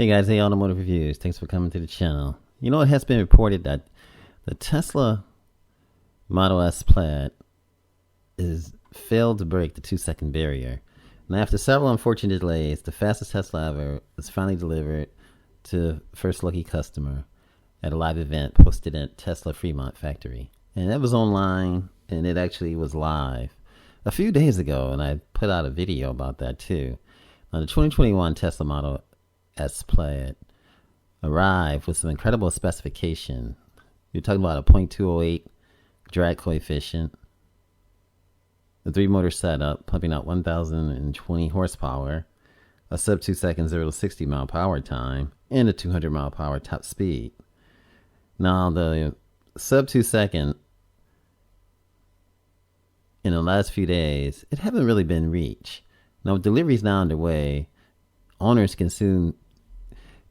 Hey guys, hey Automotive Reviews. Thanks for coming to the channel. You know, it has been reported that the Tesla Model S Plaid is failed to break the 2-second barrier. And after several unfortunate delays, the fastest Tesla ever was finally delivered to first lucky customer at a live event posted at Tesla Fremont factory. And that was online, and it actually was live a few days ago, and I put out a video about that too. Now, the 2021 Tesla Model S Plaid arrived with some incredible specification. You're talking about a 0.208 drag coefficient, a 3-motor setup pumping out 1,020 horsepower, a sub 2 second 0 to 60 mile power time, and a 200 mile per hour top speed. Now, the sub 2 second in the last few days, it haven't really been reached. Now, with deliveries now underway, owners can soon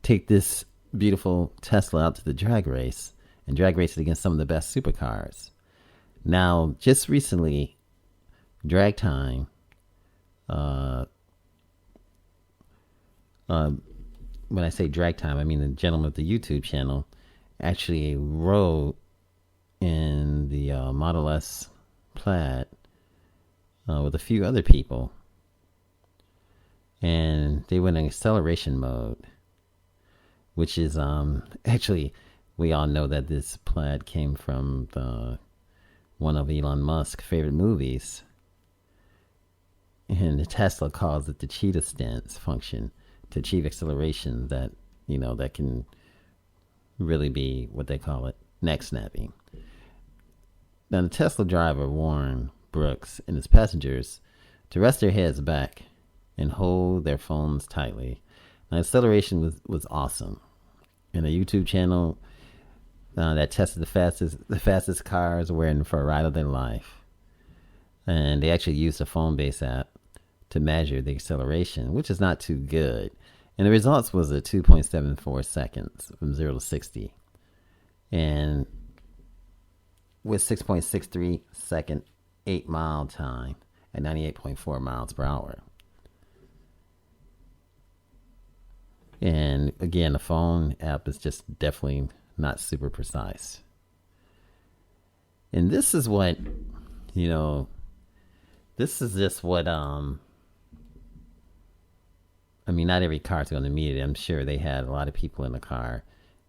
take this beautiful Tesla out to the drag race and drag race it against some of the best supercars. Now, just recently, drag time, when I say drag time, I mean the gentleman of the YouTube channel actually rode in the Model S Plaid with a few other people, and they went in acceleration mode, which is actually, we all know that this Plaid came from one of Elon Musk's favorite movies, and the Tesla calls it the cheetah stance function to achieve acceleration that, you know, that can really be what they call it, neck snapping. Now, the Tesla driver warned Brooks and his passengers to rest their heads back and hold their phones tightly. Now, acceleration was awesome. And a YouTube channel that tested the fastest cars were in for a ride of their life. And they actually used a phone-based app to measure the acceleration, which is not too good. And the results was a 2.74 seconds from 0 to 60. And with 6.63 second 8-mile time at 98.4 miles per hour. And again, the phone app is just definitely not super precise. And this is what, you know, this is just what, I mean, not every car is going to meet it. I'm sure they had a lot of people in the car.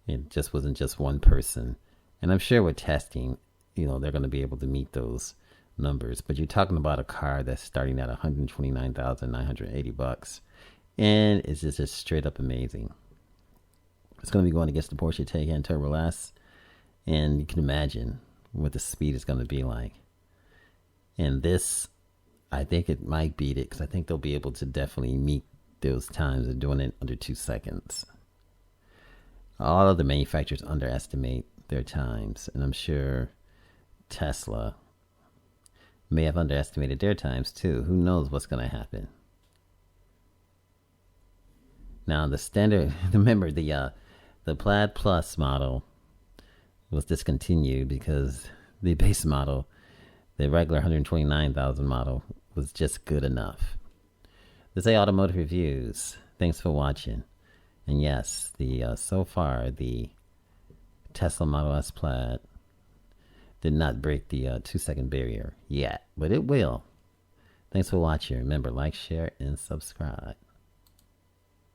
It just wasn't just one person. And I'm sure with testing, you know, they're going to be able to meet those numbers. But you're talking about a car that's starting at $129,980. And it's just straight up amazing. It's going to be going against the Porsche Taycan Turbo S. And you can imagine what the speed is going to be like. And this, I think it might beat it, because I think they'll be able to definitely meet those times of doing it under 2 seconds. All of the manufacturers underestimate their times. And I'm sure Tesla may have underestimated their times too. Who knows what's going to happen? Now, the standard, remember the Plaid Plus model was discontinued because the base model, the regular 129,000 model, was just good enough. This is Automotive Reviews. Thanks for watching. And yes, so far the Tesla Model S Plaid did not break the 2-second barrier yet, but it will. Thanks for watching. Remember, like, share, and subscribe.